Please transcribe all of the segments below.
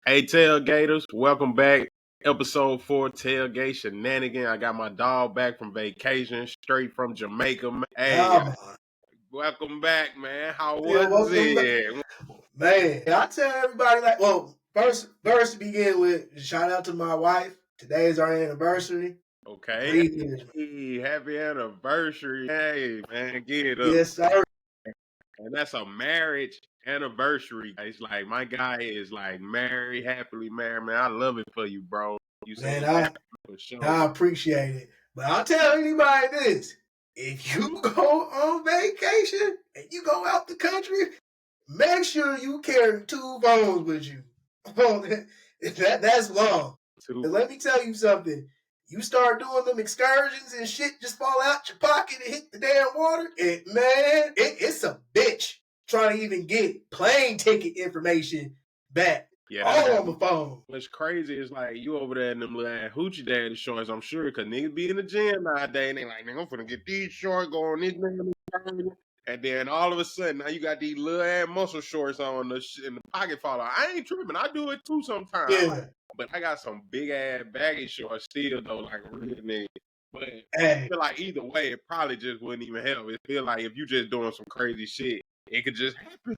Hey, Tailgaters, welcome back. Episode 4, Tailgate Shenanigan. I got my dog back from vacation, straight from Jamaica. Hey, Come on. welcome back, man. How Yeah, was welcome back. it? Man, I tell everybody first to begin with, shout out to my wife. Today is our anniversary. Okay. 3 years. Hey, happy anniversary. Hey, man, get it up. Yes, sir. And that's a marriage anniversary. It's like my guy is like married, happily married, man. I love it for you, bro. You say Man, for sure. I appreciate it. But I'll tell anybody this. If you go on vacation and you go out the country, make sure you carry 2 phones with you. That's long. And let me tell you something. You start doing them excursions and shit just fall out your pocket and hit the damn water. It's a bitch trying to even get plane ticket information back. Yeah, all on the phone. What's crazy is like you over there in them little hoochie daddy shorts, I'm sure, because niggas be in the gym nowadays and they like, nigga, I'm finna get these shorts, go on this nigga. And then all of a sudden, now you got these little ass muscle shorts on in the pocket fall out. I ain't tripping. I do it too sometimes. Yeah. But I got some big ass baggy shorts still though, like a real nigga. But Hey. I feel like either way, it probably just wouldn't even help. It feel like if you just doing some crazy shit, it could just happen.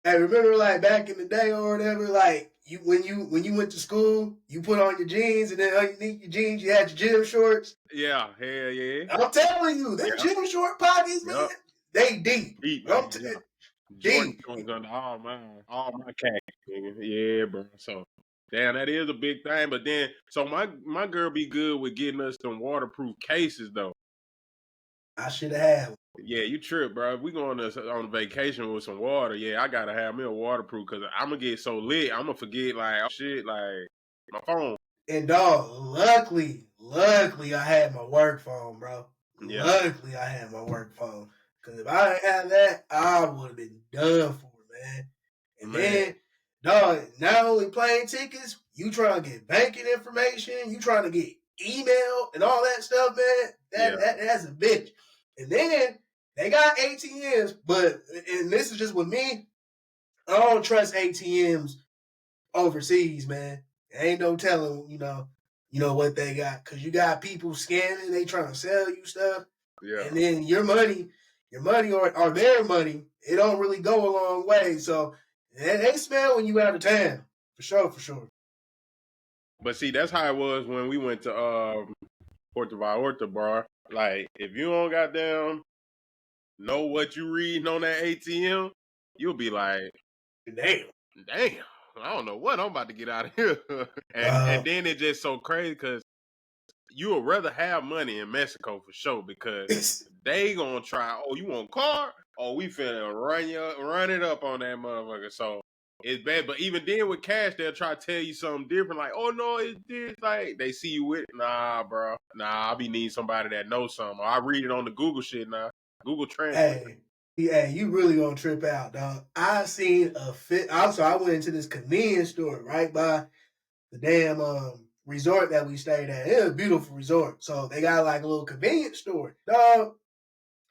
Hey, remember like back in the day or whatever, like when you went to school, you put on your jeans and then underneath your jeans you had your gym shorts. Yeah, hell yeah. I'm telling you, them gym short pockets, man, they deep. Deep, I'm deep. Jordan under all my khakis, nigga. Yeah, bro. So damn, that is a big thing. But then, so my girl be good with getting us some waterproof cases though. I should have. Yeah, you trip, bro. If we going on vacation with some water, yeah, I gotta have me a waterproof because I'm gonna get so lit, I'm gonna forget like shit, like my phone. And dog, luckily, I had my work phone, bro. Yeah. Luckily, I had my work phone. Because if I didn't have that, I would have been done for, man. And then, dog, not only plane tickets, you trying to get banking information, you trying to get email and all that stuff, man. That's a bitch. And then they got ATMs, and this is just with me, I don't trust ATMs overseas, man. Ain't no telling, you know what they got. Cause you got people scamming, they trying to sell you stuff. Yeah. And then your money or their money, it don't really go a long way. So they smell when you out of town. For sure. But see, that's how it was when we went to Puerto Vallarta, bro. Like, if you don't goddamn know what you reading on that ATM, you'll be like, damn. I don't know what I'm about to get out of here. and then it's just so crazy because you would rather have money in Mexico for sure because they gonna try, oh, you want a car? Oh, we finna run it up on that motherfucker. So it's bad. But even then with cash, they'll try to tell you something different. Like, oh no, it's this. Like they see you with it. Nah, bro. Nah, I be needing somebody that knows something. Or I read it on the Google shit now. Google Translate. Hey, you really gonna trip out, dog. I seen a fit. Also, I went into this convenience store right by the damn resort that we stayed at. It was a beautiful resort. So they got like a little convenience store. Dog,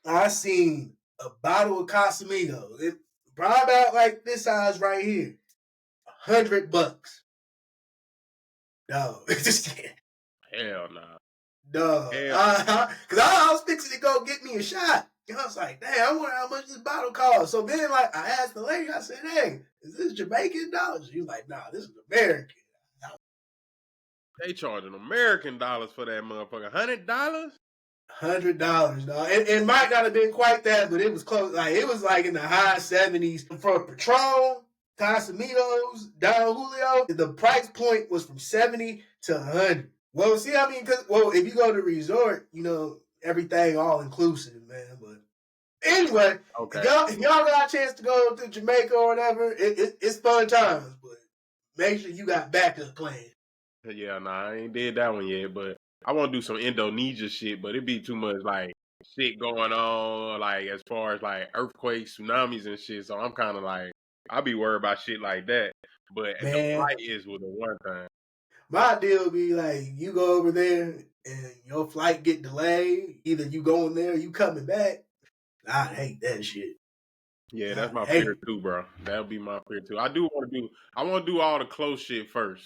I seen a bottle of Casamigos. It probably about like this size right here. $100. Dog. Hell nah. Dog. Because I was fixing to go get me a shot. And I was like, damn, I wonder how much this bottle costs. So then, like, I asked the lady, I said, hey, is this Jamaican dollars? She was like, nah, this is American. They charging American dollars for that motherfucker. $100? $100, dog. It might not have been quite that, but it was close. Like, it was like in the high 70s. For Patron, Casamigos, Don Julio, the price point was from 70 to 100. Well, see, I mean, if you go to resort, you know, everything all inclusive, man. But anyway, okay. If y'all got a chance to go to Jamaica or whatever, it's fun times. But make sure you got backup plans. Yeah, nah, I ain't did that one yet. But I want to do some Indonesia shit. But it'd be too much like shit going on, like as far as like earthquakes, tsunamis, and shit. So I'm kind of like, I'll be worried about shit like that. But the flight is with the one thing. My deal be like, you go over there and your flight get delayed. Either you going there or you coming back. I hate that shit. Yeah, that's I my hate fear it. too, bro. That'll be my fear too. I want to do all the close shit first.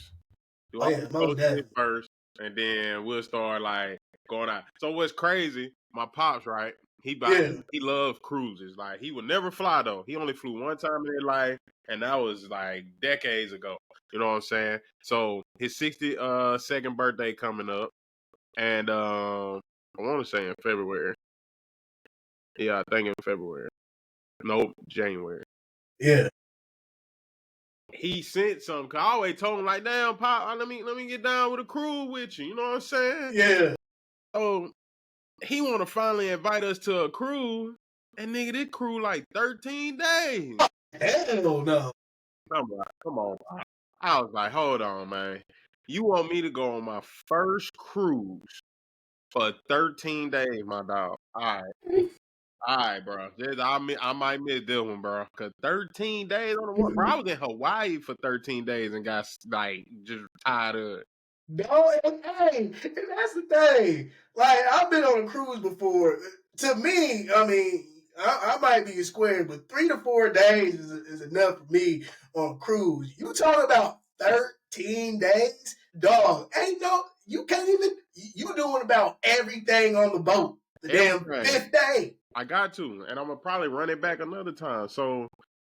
Do Oh all yeah, the close most shit definitely. first, and then we'll start like going out. So what's crazy? My pops, right? Yeah. He loves cruises. Like he would never fly though. He only flew one time in his life, and that was like decades ago. You know what I'm saying? So his 62nd birthday coming up, and I want to say in February. Yeah, I think in February. Nope, January. Yeah. He sent some. Cause I always told him like, "Damn, pop, let me get down with a cruise with you." You know what I'm saying? Yeah. So he want to finally invite us to a cruise, and nigga, this cruise like 13 days. Hell no. I'm like, come on. I was like, hold on, man. You want me to go on my first cruise for 13 days, my dog? All right, bro. I might miss this one, bro. Cause 13 days on the water, bro. I was in Hawaii for 13 days and got like just tired of it. No, and hey, and that's the thing. Like I've been on a cruise before. To me, I mean, I might be squared, but 3 to 4 days is enough for me on a cruise. You talk about 13 days, dog? Ain't no, you can't even. You doing about everything on the boat. The damn Everything. fifth day. I got to, and I'm gonna probably run it back another time. So,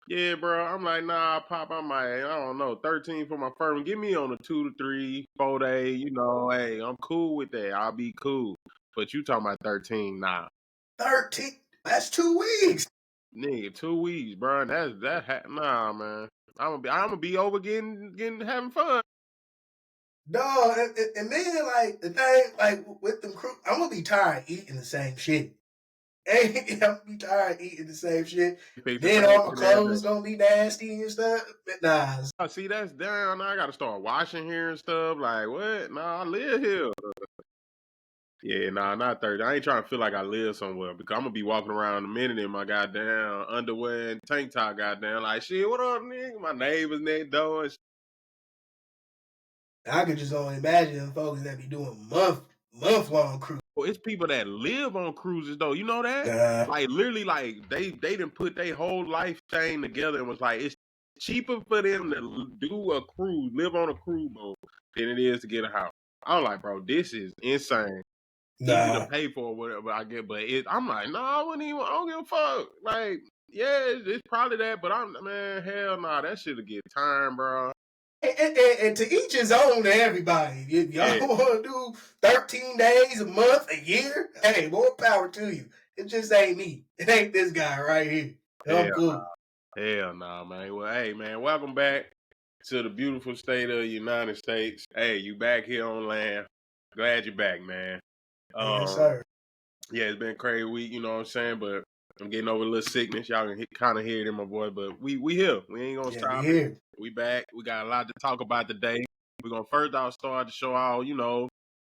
yeah, bro. I'm like, nah, pop. I don't know, 13 for my firm. Give me on a 2 to 3, 4 day. You know, hey, I'm cool with that. I'll be cool. But you talking about 13? Nah, 13. That's 2 weeks. nigga, 2 weeks, bro. Nah, man. I'm gonna be over getting having fun. Dog, and then like the thing, like with them crew, I'm gonna be tired eating the same shit. Hey, I'm gonna be tired eating the same shit. Pick the Then same all my shit every day. clothes gonna be nasty and stuff. But nah, I see that's down. Now I gotta start washing here and stuff. Like what? Nah, I live here. Yeah, nah, not 30. I ain't trying to feel like I live somewhere because I'm gonna be walking around in a minute in my goddamn underwear and tank top, goddamn. Like shit, what up, nigga? My neighbors next door. I could just only imagine them folks that be doing month long cruise. Well, it's people that live on cruises though. You know that? Uh, Like literally, like they didn't put their whole life thing together and was like, it's cheaper for them to do a cruise, live on a cruise boat, than it is to get a house. I'm like, bro, this is insane. Easy to nah. pay for or whatever I get, but I'm like, no, I wouldn't even. I don't give a fuck. Like, yeah, it's probably that, but man, hell no, that shit'll get time, bro. And to each his own to everybody. If y'all Yeah, want to do 13 days, a month, a year, hey, more power to you. It just ain't me. It ain't this guy right here. I'm hell, cool. hell no, man. Well, hey, man, welcome back to the beautiful state of the United States. Hey, you back here on land. Glad you're back, man. Yes, Um, sir. yeah, it's been a crazy week, you know what I'm saying, but I'm getting over a little sickness. Y'all can kind of hear it in my voice, but we here. We ain't gonna Yeah, we stop it. here. We back. We got a lot to talk about today. We're gonna first off start the show out,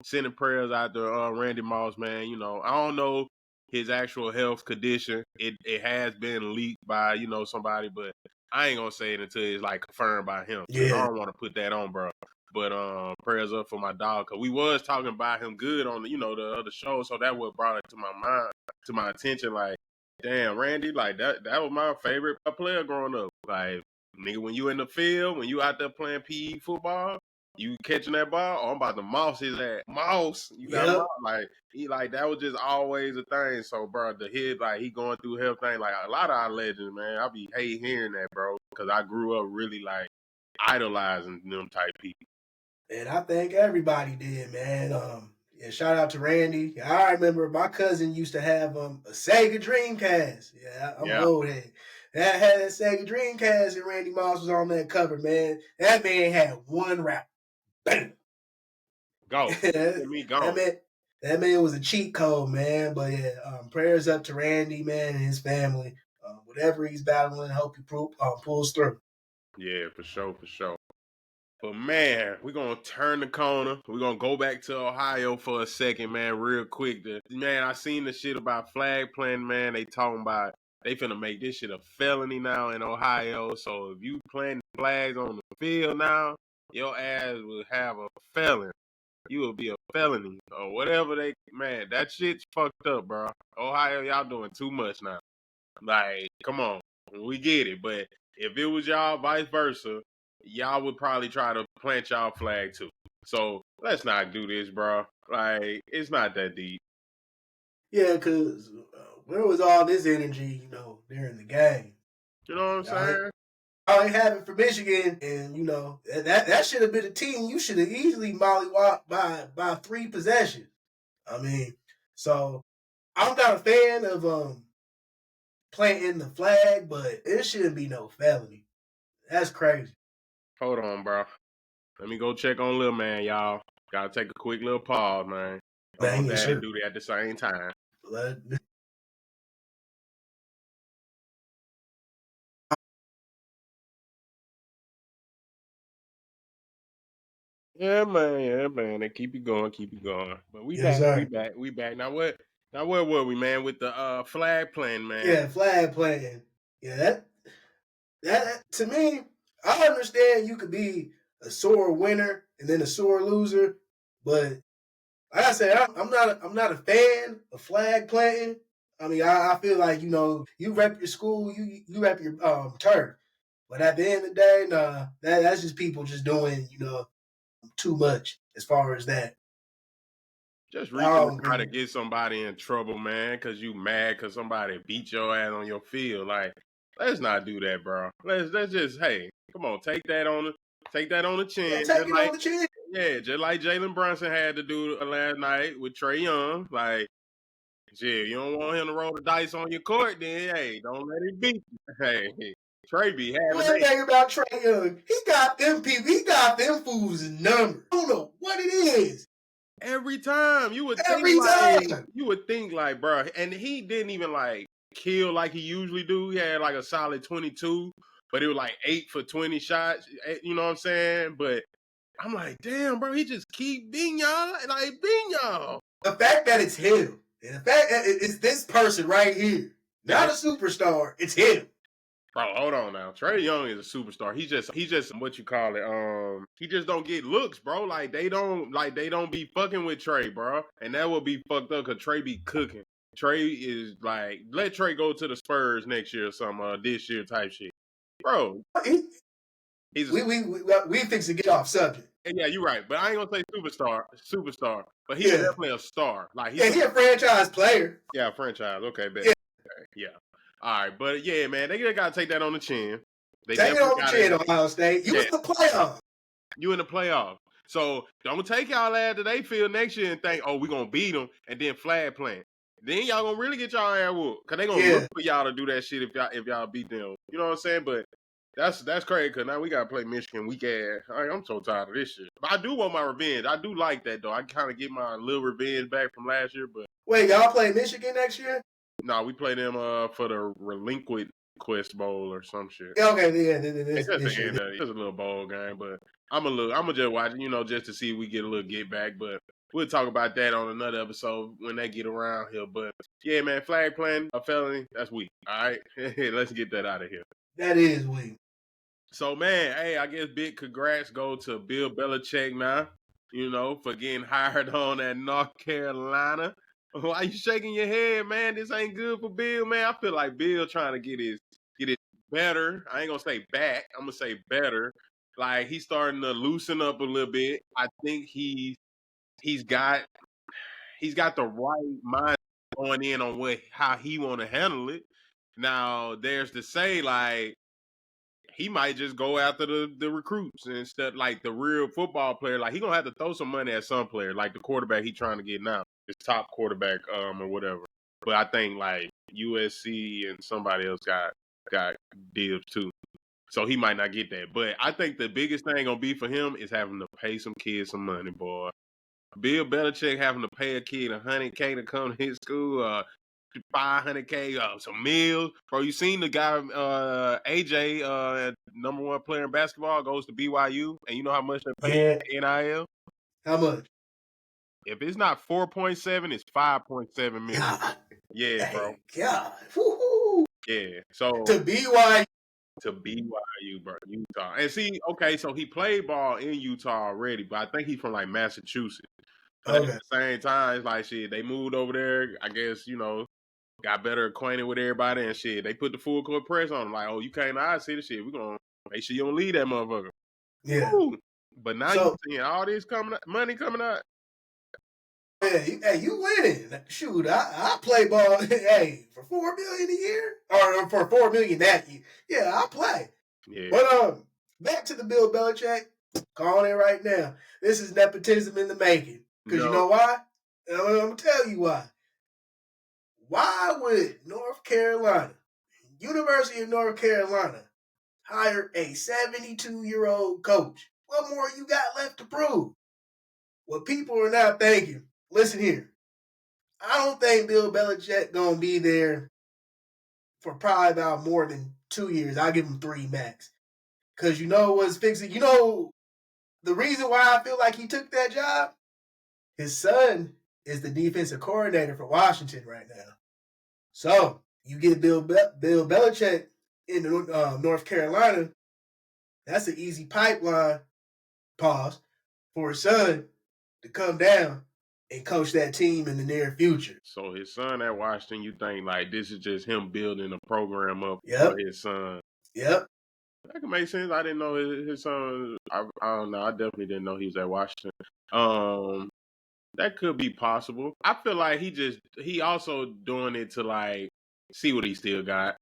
sending prayers out to Randy Moss, man. I don't know his actual health condition. It has been leaked by, somebody, but I ain't gonna say it until it's like confirmed by him. Cause I Yeah. don't want to put that on, bro. But prayers up for my dog, cause we was talking about him good on the other show, so that what brought it to my mind, to my attention. Like, damn, Randy, like that was my favorite player growing up. Like, nigga, when you in the field, when you out there playing PE football, you catching that ball, oh, I'm about to moss his ass. Moss, you got moss. Yep. Like, he like that was just always a thing. So, bro, the hit, like he going through health thing, like a lot of our legends, man. I be hate hearing that, bro, because I grew up really like idolizing them type people. And I think everybody did, man. Yeah, shout out to Randy. I remember my cousin used to have a Sega Dreamcast. Yeah, I'm Yeah, old head. That had that Sega Dreamcast and Randy Moss was on that cover, man. That man had one rap. Bam. go. that Get me gone. man that man was a cheat code, man. But yeah, prayers up to Randy, man, and his family. Whatever he's battling, hope he pulls through. Yeah, for sure, for sure. But man, we're gonna turn the corner. We're gonna go back to Ohio for a second, man, real quick. Man, I seen the shit about flag planting, man. They talking about they finna make this shit a felony now in Ohio. So if you planting flags on the field now, your ass will have a felon. You will be a felony or whatever man, that shit's fucked up, bro. Ohio, y'all doing too much now. Like, come on. we get it. But if it was y'all, vice versa, y'all would probably try to plant y'all flag too. So let's not do this, bro. Like, it's not that deep. Yeah, because where was all this energy, during the game? You know what I'm saying? I ain't having for Michigan, and that should have been a team you should have easily mollywhopped by 3 possessions. I mean, so I'm not a fan of planting the flag, but it shouldn't be no felony. That's crazy. Hold on, bro. Let me go check on Lil Man, y'all. Gotta take a quick little pause, man. Come on, Daddy, sure. Do that at the same time. Yeah, man. They keep it going. But we back. Now where were we, man? With the flag playing, man. Yeah, flag playing. Yeah, that to me, I understand you could be a sore winner and then a sore loser, but like I said, I'm not a fan of flag planting. I mean, I feel like you rep your school, you rep your turf, but at the end of the day, nah, that's just people just doing too much as far as that. Just reaching to try to get somebody in trouble, man, because you mad because somebody beat your ass on your field. Like, let's not do that, bro. Let's just, hey, come on, take that on the chin. Yeah, take it on the chin. Yeah, just like Jalen Brunson had to do last night with Trae Young. Like, shit, you don't want him to roll the dice on your court, then hey, don't let him beat you. Hey, Trae be having one thing about Trae Young, he got them people, he got them fools in numbers. I don't know what it is. Every time you would think like, bro, and he didn't even like kill like he usually do. He had like a solid 22, but it was like 8 for 20 shots. You know what I'm saying? But I'm like, damn, bro, he just keep beating y'all, The fact that it's him, and the fact that it's this person right here, not a superstar, it's him. Bro, hold on now. Trae Young is a superstar. He's just what you call it. He just don't get looks, bro. Like they don't be fucking with Trae, bro. And that would be fucked up because Trae be cooking. Trae is like, let Trae go to the Spurs next year or something, this year type shit, bro. We fix to get off subject. Yeah, you're right, but I ain't gonna say superstar, but he's definitely a star. Like he's a franchise player. Yeah, franchise. Okay, bet. Yeah. All right, but yeah, man, they gotta take that on the chin. Take it on the chin, Ohio State. You in the playoff. You in the playoff. So don't take y'all ass to they field next year and think, oh, we gonna beat them and then flag plant. Then y'all gonna really get y'all ass whooped because they gonna look for y'all to do that shit if y'all beat them. You know what I'm saying? But that's crazy because now we gotta play Michigan weak ass. I'm so tired of this shit. But I do want my revenge. I do like that though. I kind of get my little revenge back from last year. But wait, y'all play Michigan next year? No, we play them for the Relinquent Quest Bowl or some shit. Okay, yeah, it's a little bowl game, but I'm just watching, just to see if we get a little get back. But we'll talk about that on another episode when they get around here. But yeah, man, flag planting a felony, that's weak. All right, let's get that out of here. That is weak. So man, hey, I guess big congrats go to Bill Belichick now. For getting hired on at North Carolina. Why you shaking your head, man? This ain't good for Bill, man. I feel like Bill trying to get it better. I ain't gonna say back. I'm gonna say better. Like he's starting to loosen up a little bit. I think he's got the right mind going in on how he want to handle it. Now there's to say like he might just go after the recruits instead, like the real football player. Like he gonna have to throw some money at some player, like the quarterback he trying to get now. His top quarterback, or whatever. But I think like USC and somebody else got deals too. So he might not get that. But I think the biggest thing gonna be for him is having to pay some kids some money, boy. Bill Belichick having to pay a kid $100K to come to his school, $500K, some meals. Bro, you seen the guy AJ, number 1 player in basketball, goes to BYU, and you know how much they pay NIL? How much? If it's not 4.7, it's 5.7 million. God. Yeah, bro. God. Woo-hoo. Yeah. So to BYU, bro, Utah. And see, okay, so he played ball in Utah already, but I think he's from like Massachusetts. But at the same time, it's like shit, they moved over there. I guess, got better acquainted with everybody and shit. They put the full court press on him. Like, oh, you can't out see the shit. We're going to make sure you don't leave that motherfucker. Yeah. Ooh. But now you seeing all this money coming out. Yeah, you winning. Shoot, I play ball. Hey, for $4 million a year, or for $4 million that year. Yeah, I play. Yeah. But back to the Bill Belichick. Calling it right now. This is nepotism in the making. Because you know why? I'm gonna tell you why. Why would North Carolina, University of North Carolina, hire a 72-year-old coach? What more you got left to prove? What people are not thinking. Listen here. I don't think Bill Belichick gonna be there for probably about more than 2 years. I'll give him 3 max. Cause you know what's fixing. You know the reason why I feel like he took that job. His son is the defensive coordinator for Washington right now. So you get Bill Belichick in North Carolina. That's an easy pipeline. Pause for his son to come down and coach that team in the near future. So his son at Washington, you think like this is just him building a program up for his son? Yep. That can make sense. I didn't know his son. I don't know. I definitely didn't know he was at Washington. That could be possible. I feel like he also doing it to like see what he still got,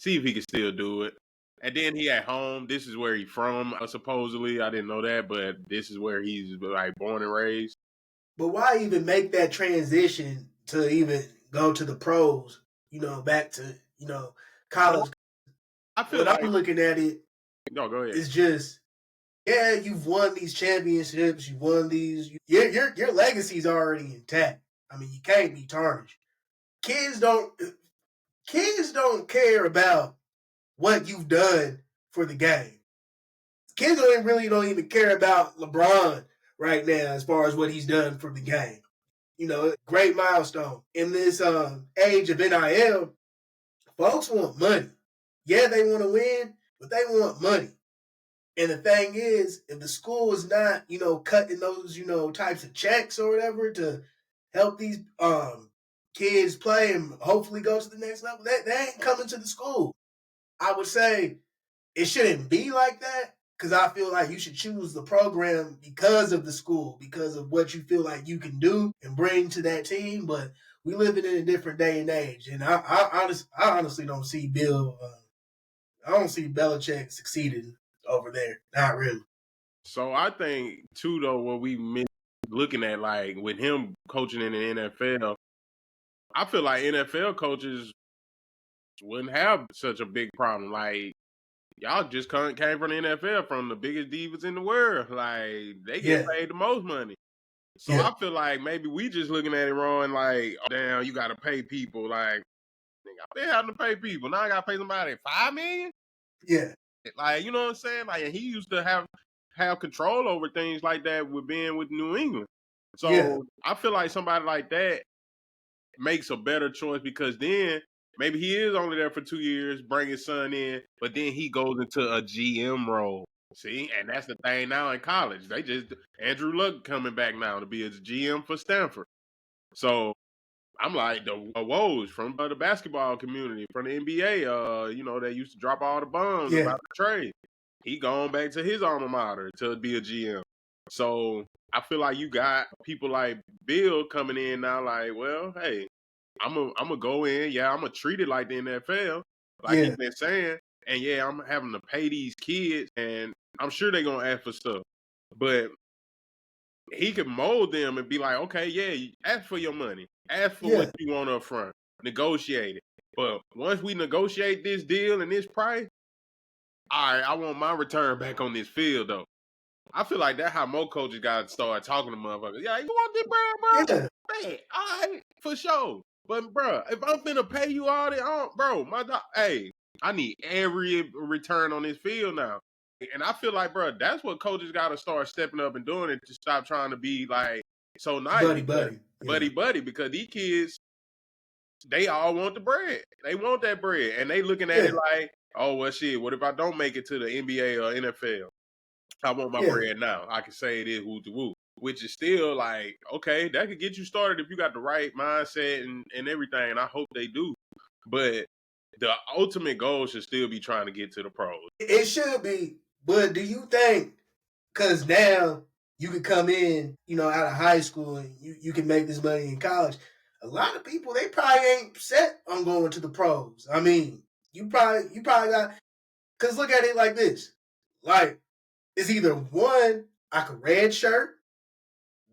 see if he can still do it. And then he at home. This is where he from, supposedly. I didn't know that, but this is where he's like born and raised. But why even make that transition to even go to the pros? You know, back to college. I feel like I'm looking at it. No, go ahead. It's just, yeah, you've won these championships. You've won these. Your legacy's already intact. I mean, you can't be tarnished. Kids don't care about what you've done for the game. Kids don't even care about LeBron right now as far as what he's done for the game. You know, great milestone. In this age of NIL, folks want money. Yeah, they want to win, but they want money. And the thing is, if the school is not, cutting those, types of checks or whatever to help these kids play and hopefully go to the next level, they ain't coming to the school. I would say it shouldn't be like that, because I feel like you should choose the program because of the school, because of what you feel like you can do and bring to that team. But we live in a different day and age, and I honestly don't see I don't see Belichick succeeding over there. Not really. So I think too, though, what we miss looking at, like with him coaching in the NFL, I feel like NFL coaches wouldn't have such a big problem. Like, y'all just came from the NFL, from the biggest divas in the world. Like, they get paid the most money. So I feel like maybe we just looking at it wrong, like, oh, damn, you got to pay people. Like, I've been having to pay people. Now I got to pay somebody $5 million? Yeah. Like, you know what I'm saying? Like, and he used to have control over things like that with being with New England. So I feel like somebody like that makes a better choice, because then maybe he is only there for 2 years, bring his son in, but then he goes into a GM role. See, and that's the thing now in college. They just Andrew Luck coming back now to be a GM for Stanford. So I'm like the woes from the basketball community, from the NBA. They used to drop all the bombs about the trade. He gone back to his alma mater to be a GM. So I feel like you got people like Bill coming in now, like, well, hey, I'm gonna go in. Yeah, I'm gonna treat it like the NFL, like he's been saying. And yeah, I'm having to pay these kids, and I'm sure they're gonna ask for stuff. But he could mold them and be like, okay, yeah, ask for your money. Ask for what you want up front. Negotiate it. But once we negotiate this deal and this price, all right, I want my return back on this field, though. I feel like that's how more coaches got to start talking to motherfuckers. Yeah, you want this bread, bro? Man, all right, for sure. But, bro, if I'm finna pay you all that, bro, hey, I need every return on this field now. And I feel like, bro, that's what coaches got to start stepping up and doing, it to stop trying to be, like, so nice. Buddy. Because these kids, they all want the bread. They want that bread. And they looking at it like, oh, well, shit, what if I don't make it to the NBA or NFL? I want my bread now. I can say it is woo-to-woo, which is still like, okay, that could get you started if you got the right mindset and everything. And I hope they do. But the ultimate goal should still be trying to get to the pros. It should be, but do you think, because now you can come in, out of high school and you can make this money in college, a lot of people, they probably ain't set on going to the pros. I mean, you probably got, because look at it like this. Like, it's either one, I could red shirt,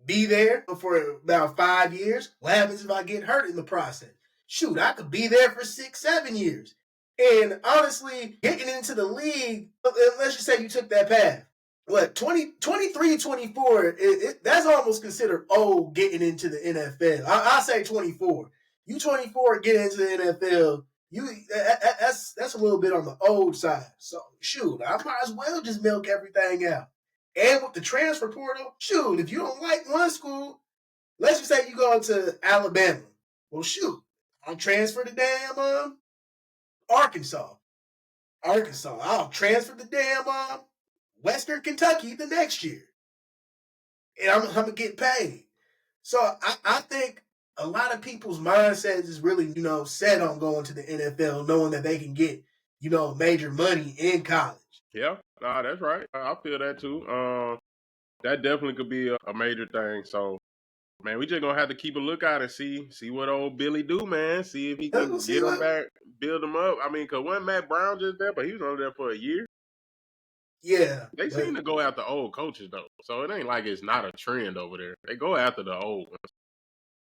be there for about 5 years. What happens if I get hurt in the process? Shoot, I could be there for 6, 7 years. And honestly, getting into the league, let's just say you took that path. What, 23, 24, that's almost considered old getting into the NFL. I say 24. You 24 get into the NFL, that's a little bit on the old side. So shoot, I might as well just milk everything out. And with the transfer portal, shoot, if you don't like one school, let's just say you go to Alabama. Well, shoot, I'll transfer to damn Arkansas. I'll transfer to damn Western Kentucky the next year. And I'm going to get paid. So I think a lot of people's mindsets is really, set on going to the NFL, knowing that they can get, major money in college. Yeah, nah, that's right. I feel that too. That definitely could be a major thing. So, man, we just gonna have to keep a lookout and see what old Billy do, man. See if he can get him back, build him up. I mean, cause wasn't Matt Brown just there, but he was only there for a year. Yeah, they seem to go after old coaches though, so it ain't like it's not a trend over there. They go after the old ones.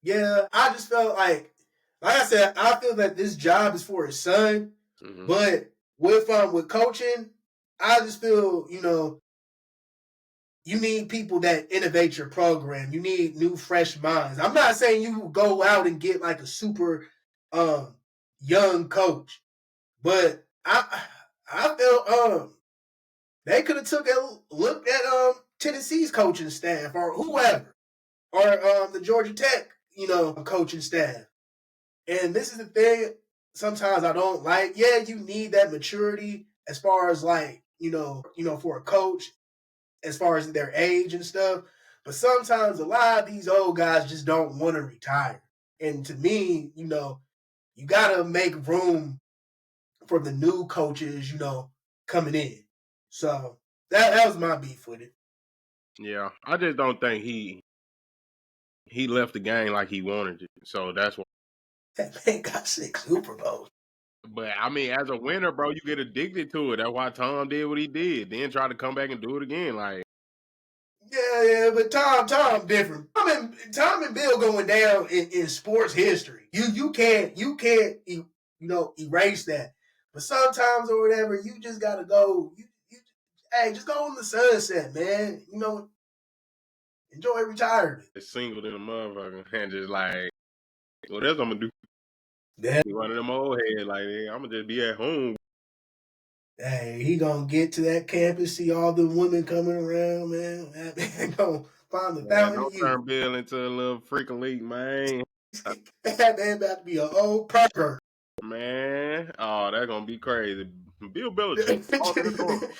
Yeah, I just felt like I said, I feel that this job is for his son, but with coaching, I just feel, you need people that innovate your program. You need new, fresh minds. I'm not saying you go out and get like a super young coach, but I feel they could have took a look at Tennessee's coaching staff or whoever, or the Georgia Tech, coaching staff. And this is the thing. Sometimes I don't like. Yeah, you need that maturity as far as like for a coach, as far as their age and stuff. But sometimes a lot of these old guys just don't want to retire. And to me, you got to make room for the new coaches, coming in. So that was my beef with it. Yeah, I just don't think he left the game like he wanted to. So that's why. That man got 6 Super Bowls. But I mean, as a winner, bro, you get addicted to it. That's why Tom did what he did. Then try to come back and do it again. Like, yeah, but Tom different. Tom and Bill going down in sports history. You can't erase that. But sometimes or whatever, you just gotta go. Hey, just go in the sunset, man. Enjoy retirement. It's single in a motherfucker and just like, what else I'm gonna do? Yeah. One of them old heads like, hey, I'm gonna just be at home. Hey, he gonna get to that campus, see all the women coming around, man. That man gonna find the fountain of youth. Don't turn Bill into a little freaking league, man. That man about to be an old pervert. Man, oh, that's gonna be crazy. Bill Belichick.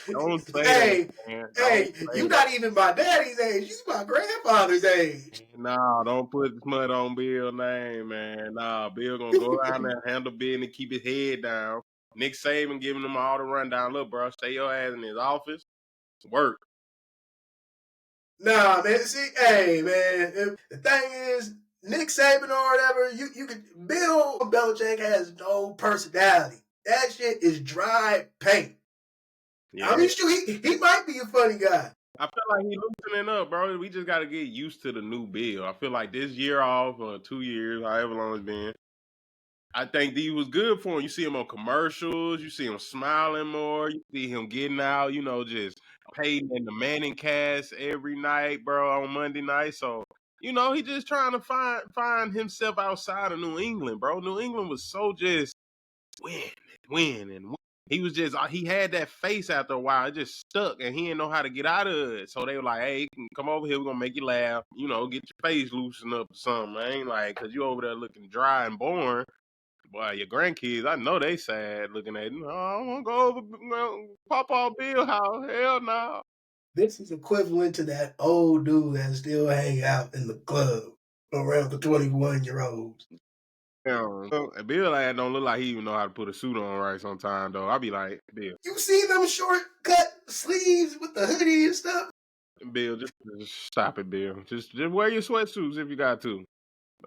Don't say hey, that, man. Hey, you not even my daddy's age. You my grandfather's age. Nah, don't put smut on Bill's name, man. Nah, Bill gonna go around there, handle business, keep his head down. Nick Saban giving him all the rundown. Look, bro, stay your ass in his office. Work. Nah, man. See, hey, man. The thing is, Nick Saban or whatever, you could. Bill Belichick has no personality. That shit is dry paint. Yeah. I mean, he might be a funny guy. I feel like he's loosening up, bro. We just got to get used to the new Bill. I feel like this year off, or 2 years, however long it's been, I think he was good for him. You see him on commercials. You see him smiling more. You see him getting out, just Peyton and the Manning cast every night, bro, on Monday night. So, he just trying to find himself outside of New England, bro. New England was so just win. He was just, he had that face after a while. It just stuck, and he didn't know how to get out of it. So they were like, hey, come over here. We're going to make you laugh. Get your face loosened up or something, man. Like, because you over there looking dry and boring. Boy, your grandkids, I know they sad looking at you. Oh, I want to go over Papa Bill house. Hell no. This is equivalent to that old dude that still hang out in the club around the 21-year-olds. Bill lad don't look like he even know how to put a suit on right sometimes though. I be like, Bill. You see them short cut sleeves with the hoodie and stuff? Bill, just stop it, Bill. Just wear your sweatsuits if you got to.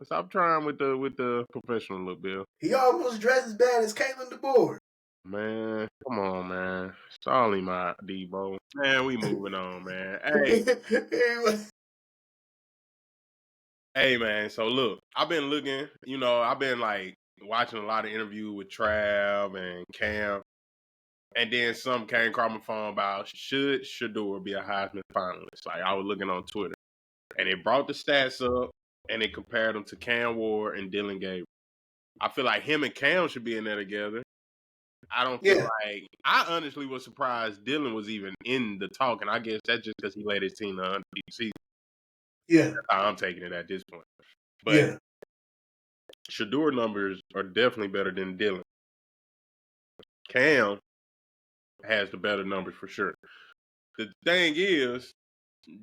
Stop trying with the professional look, Bill. He almost dressed as bad as Caitlin DeBoer. Man, come on, man. It's only my Debo. Man, we moving on, man. Hey, man. So look, I've been looking. I've been like watching a lot of interviews with Trav and Cam, and then some came across my phone about should Shador be a Heisman finalist. Like I was looking on Twitter, and it brought the stats up, and it compared them to Cam Ward and Dylan Gabriel. I feel like him and Cam should be in there together. I don't feel like I honestly was surprised Dylan was even in the talk, and I guess that's just because he led his team to undefeated season. Yeah, that's how I'm taking it at this point. But Shador numbers are definitely better than Dylan. Cam has the better numbers for sure. The thing is,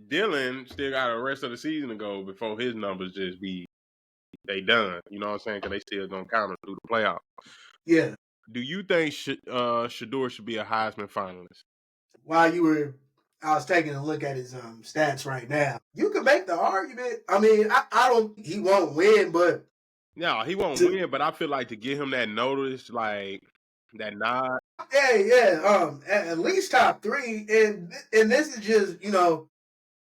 Dylan still got the rest of the season to go before his numbers just be they done. You know what I'm saying? Because they still gonna count him through the playoffs. Yeah. Do you think Shador should be a Heisman finalist? While I was taking a look at his stats right now. You could make the argument. I mean, I don't. He won't win, but no, he won't win. But I feel like to give him that notice, like that nod. Yeah. At least top 3, and this is just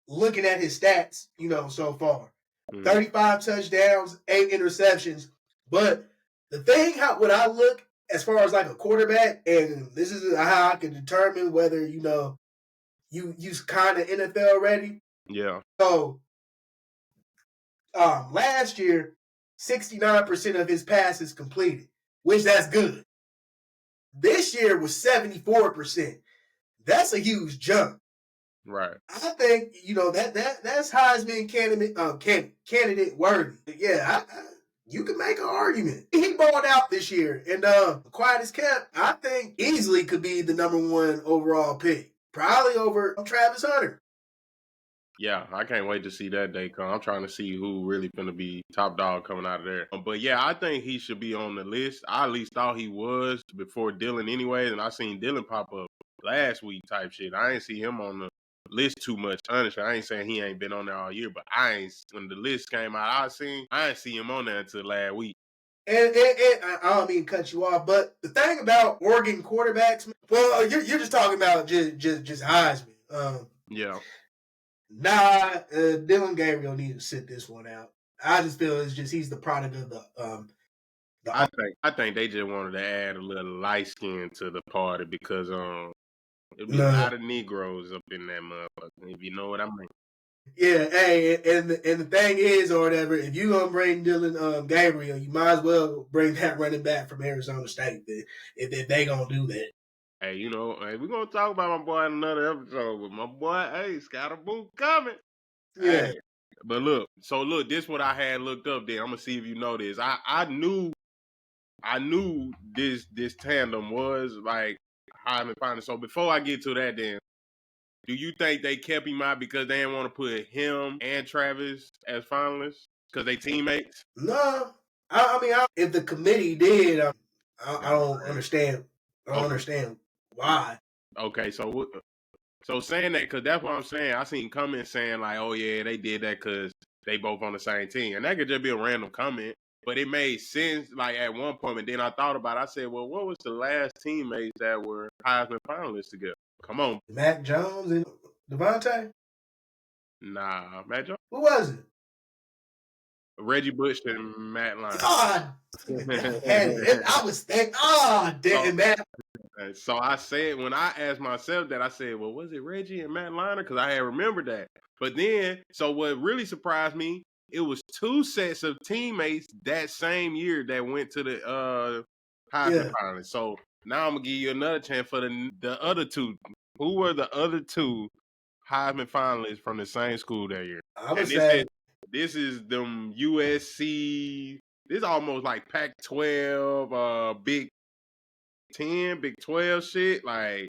looking at his stats, so far. 35 touchdowns, 8 interceptions. But the thing, when I look as far as like a quarterback, and this is how I can determine whether, you kind of NFL ready. Yeah. So, last year, 69% of his passes completed, which that's good. This year was 74%. That's a huge jump. Right. I think that's Heisman candidate worthy. Yeah, you can make an argument. He balled out this year, and quiet as kept, I think easily could be the number 1 overall pick, probably over Travis Hunter. Yeah, I can't wait to see that day come. I'm trying to see who really finna be top dog coming out of there. But yeah, I think he should be on the list. I at least thought he was before Dylan anyways, and I seen Dylan pop up last week type shit. I ain't see him on the list too much, honestly. I ain't saying he ain't been on there all year, but when the list came out, I ain't see him on there until last week. And I don't mean to cut you off, but the thing about Oregon quarterbacks, well, you're just talking about just Heisman. Yeah. Nah, Dylan Gabriel needs to sit this one out. I just feel he's the product of the I think they just wanted to add a little light skin to the party because there'd be a lot of Negroes up in that motherfucker, if you know what I mean. Yeah, hey, and the thing is, or whatever, if you gonna bring Dylan Gabriel, you might as well bring that running back from Arizona State if they gonna do that. Hey, we're gonna talk about my boy in another episode with my boy. Hey, Scott Boot coming. Yeah. Hey, but look, this what I had looked up there. I'm gonna see if you know this. I knew this tandem was like Heisman finalist. So before I get to that, then, do you think they kept him out because they didn't want to put him and Travis as finalists because they teammates? No, I mean, if the committee did, I don't understand. I don't understand why. Okay, so saying that, because that's what I'm saying. I seen comments saying like, "Oh yeah, they did that because they both on the same team," and that could just be a random comment, but it made sense like at one point. And then I thought about it. I said, "Well, what was the last teammates that were Heisman finalists together?" Come on, Mac Jones and Devontae. Nah, Matt Jones. Who was it? Reggie Bush and Matt Lyon. God, I was thinking, damn, man. So I said, when I asked myself that, I said, well, was it Reggie and Matt Lyon? Because I had remembered that. But then, so what really surprised me, it was 2 sets of teammates that same year that went to the Heisman finalists. So now I'm going to give you another chance for the other 2. Who were the other 2 Heisman finalists from the same school that year? This is them USC. This is almost like Pac-12, Big 10, Big 12 shit. Like,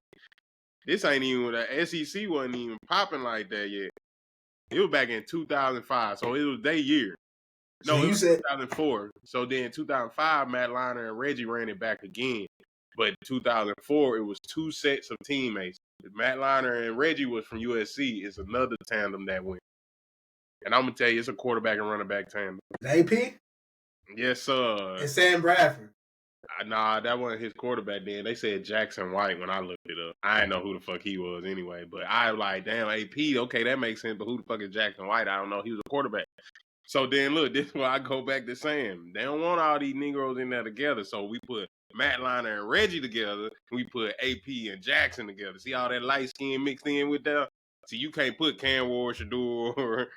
this ain't even, the SEC wasn't even popping like that yet. It was back in 2005, so it was their year. So No, it you was said 2004. So then 2005, Matt Liner and Reggie ran it back again. But 2004, it was two sets of teammates. Matt Liner and Reggie was from USC. It's another tandem that went. And I'm gonna tell you, it's a quarterback and running back tandem. AP Yes, sir. and Sam Bradford. Nah, that wasn't his quarterback then. They said Jackson White when I looked it up. I didn't know who the fuck he was anyway. But I was like, damn, AP, okay, that makes sense. But who the fuck is Jackson White? I don't know. He was a quarterback. So then look, this is why I go back to saying they don't want all these Negroes in there together. So we put Matt Liner and Reggie together. We put AP and Jackson together. See all that light skin mixed in with that? See, you can't put Cam Ward, Shador,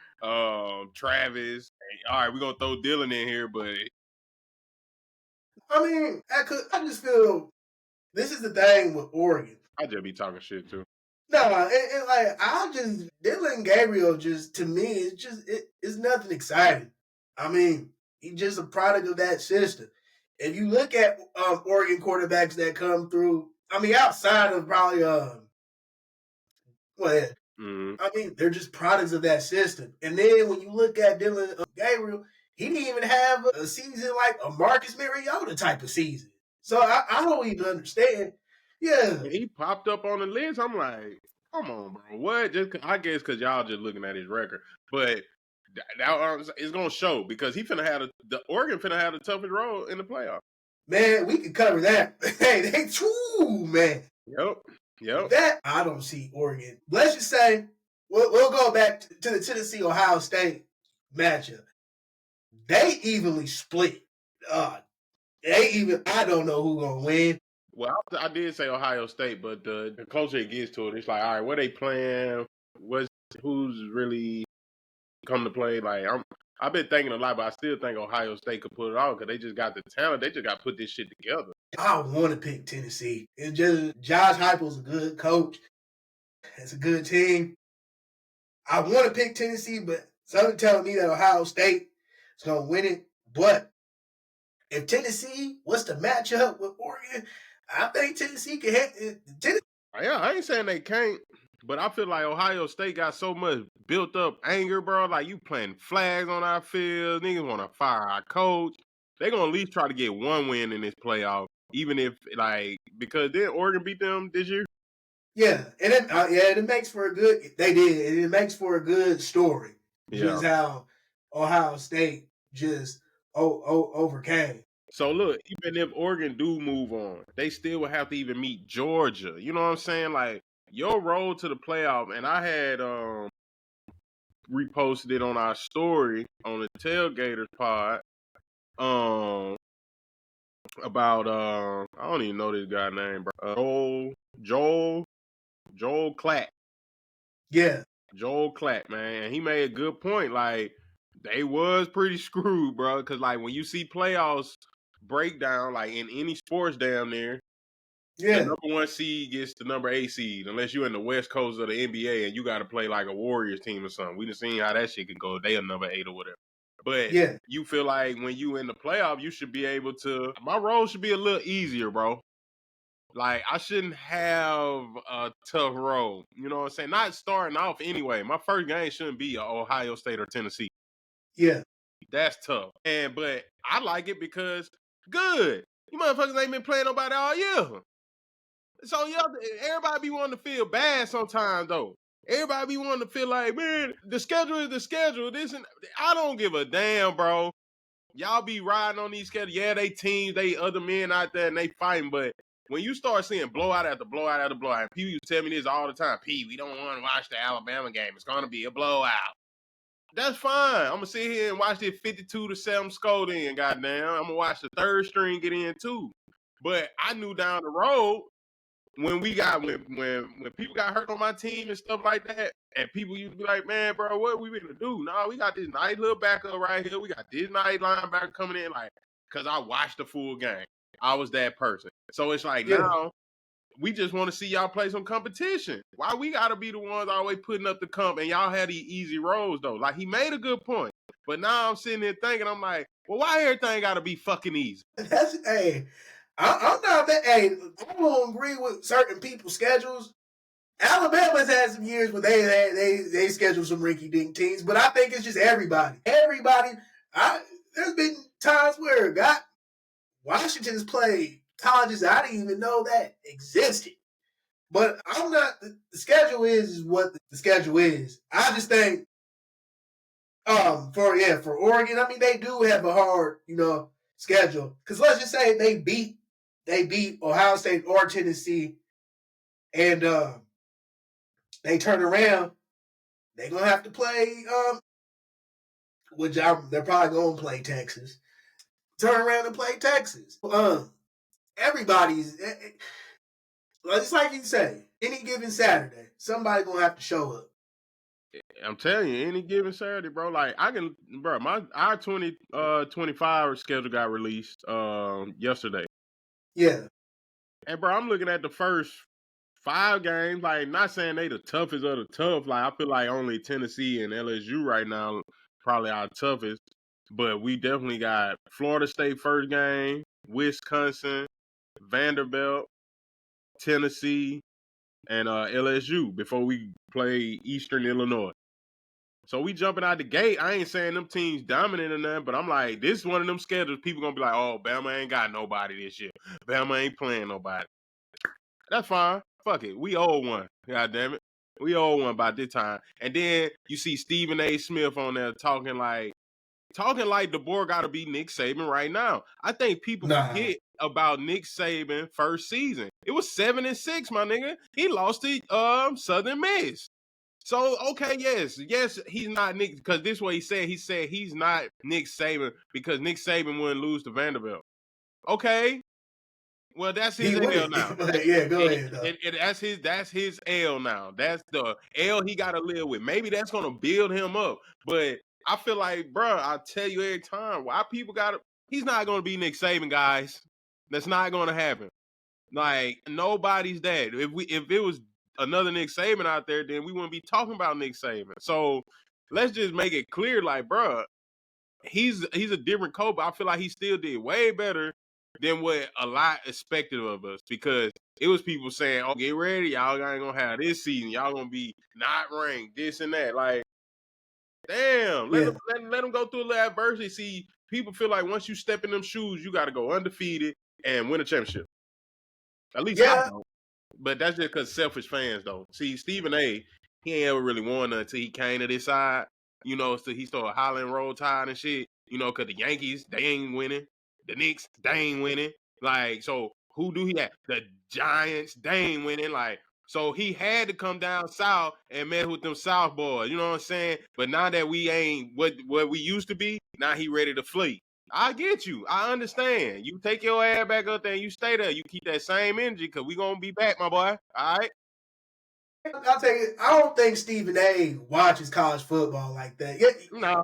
Travis. All right, we're gonna throw Dylan in here, but I mean, I just feel this is the thing with Oregon. I just be talking shit too. No, and like Dylan Gabriel just to me it's nothing exciting. I mean, he's just a product of that system. If you look at Oregon quarterbacks that come through, I mean, outside of probably I mean, they're just products of that system. And then when you look at Dylan Gabriel, he didn't even have a season like a Marcus Mariota type of season. So I don't even understand. Yeah. When he popped up on the list, I'm like, come on, bro. What? I guess because y'all just looking at his record. But it's going to show because he finna have the Oregon finna have the toughest role in the playoff. Man, we could cover that. Hey, they true, man. Yep. That I don't see Oregon. Let's just say we'll go back to the Tennessee Ohio State matchup. They evenly split. I don't know who's gonna win. Well, I did say Ohio State, but the closer it gets to it, it's like, all right, what they playing? Who's really come to play? Like I've been thinking a lot, but I still think Ohio State could put it off because they just got the talent. They just got to put this shit together. I want to pick Tennessee. It's just Josh Heupel's a good coach. It's a good team. I want to pick Tennessee, but something telling me that Ohio State is going to win it. But if Tennessee was to match up with Oregon, I think Tennessee can hit. Yeah, I ain't saying they can't, but I feel like Ohio State got so much built up anger, bro. Like you planting flags on our field. Niggas want to fire our coach. They're going to at least try to get one win in this playoff, even if, because then Oregon beat them this year. Yeah, and it makes for a good. They did, and it makes for a good story. Yeah. Just how Ohio State just overcame. So look, even if Oregon do move on, they still would have to even meet Georgia. You know what I'm saying? Like your road to the playoff, and I had reposted it on our story on the Tailgaters pod. About I don't even know this guy's name, bro. Joel Klatt. Yeah. Joel Klatt, man. He made a good point. Like, they was pretty screwed, bro. Because, like, when you see playoffs breakdown, like, in any sports down there, the number 1 seed gets the number 8 seed, unless you're in the West Coast of the NBA and you got to play, like, a Warriors team or something. We done seen how that shit could go. They a number 8 or whatever. But you feel like when you in the playoff, you should be able to – my role should be a little easier, bro. Like, I shouldn't have a tough road. You know what I'm saying? Not starting off anyway. My first game shouldn't be Ohio State or Tennessee. Yeah. That's tough. But I like it because, good. You motherfuckers ain't been playing nobody all year. So, everybody be wanting to feel bad sometimes, though. Everybody be wanting to feel like, man, the schedule is the schedule. I don't give a damn, bro. Y'all be riding on these schedules. Yeah, they teams, they other men out there, and they fighting, but when you start seeing blowout after blowout after blowout, and people used to tell me this all the time, we don't want to watch the Alabama game. It's going to be a blowout. That's fine. I'm going to sit here and watch this 52-7 score then, goddamn. I'm going to watch the third string get in too. But I knew down the road when people got hurt on my team and stuff like that, and people used to be like, man, bro, what we going to do? No, we got this nice little backup right here. We got this nice linebacker coming in, like, because I watched the full game. I was that person. So it's like now we just want to see y'all play some competition. Why we got to be the ones always putting up the comp and y'all had these easy roles though? Like he made a good point. But now I'm sitting there thinking, I'm like, well, why everything got to be fucking easy? I'm not that. Hey, I don't agree with certain people's schedules. Alabama's had some years where they scheduled some rinky-dink teams, but I think it's just everybody. there's been times where Washington's played colleges I didn't even know that existed. But I'm not. The schedule is what the schedule is. I just think, for Oregon, I mean they do have a hard, schedule. Because let's just say they beat Ohio State or Tennessee, and they turn around, they're gonna have to play they're probably gonna play Texas. Turn around and play Texas. Everybody's it's like you say, any given Saturday, somebody gonna have to show up. I'm telling you, any given Saturday, bro. Like our 2025 schedule got released yesterday. Yeah. And bro, I'm looking at the first 5 games. Like, not saying they the toughest of the tough. Like, I feel like only Tennessee and LSU right now probably our toughest. But we definitely got Florida State first game, Wisconsin, Vanderbilt, Tennessee, and LSU before we play Eastern Illinois. So we jumping out the gate. I ain't saying them teams dominant or nothing, but I'm like, this is one of them schedules. People gonna be like, oh, Bama ain't got nobody this year. Bama ain't playing nobody. That's fine. Fuck it. We owe one. God damn it. We owe one by this time. And then you see Stephen A. Smith on there talking like DeBoer got to be Nick Saban right now. I think people forget about Nick Saban first season. It was 7-6, my nigga. He lost to Southern Miss. So, okay, yes, he's not Nick, because this is what he said. He said he's not Nick Saban because Nick Saban wouldn't lose to Vanderbilt. Okay. Well, that's his L now. Yeah, go ahead. That's his L now. That's the L he got to live with. Maybe that's going to build him up. But I feel like, bro, I tell you every time, why people got to, he's not going to be Nick Saban, guys. That's not going to happen. Like, nobody's that. If it was another Nick Saban out there, then we wouldn't be talking about Nick Saban. So let's just make it clear, like, bro, he's a different coach, but I feel like he still did way better than what a lot expected of us, because it was people saying, oh, get ready, y'all ain't gonna have this season, y'all gonna be not ranked, this and that. Like, damn, let them go through a little adversity. See, people feel like once you step in them shoes, you got to go undefeated and win a championship. At least I don't. But that's just because selfish fans, though. See, Stephen A., he ain't ever really won until he came to this side. So he started hollering Roll Tide and shit. Because the Yankees, they ain't winning. The Knicks, they ain't winning. Like, so who do he have? The Giants, they ain't winning. Like, so he had to come down south and mess with them South boys. You know what I'm saying? But now that we ain't what we used to be, now he ready to flee. I get you. I understand. You take your ass back up there and you stay there. You keep that same energy because we going to be back, my boy. All right? I'll tell you, I don't think Stephen A. watches college football like that. No.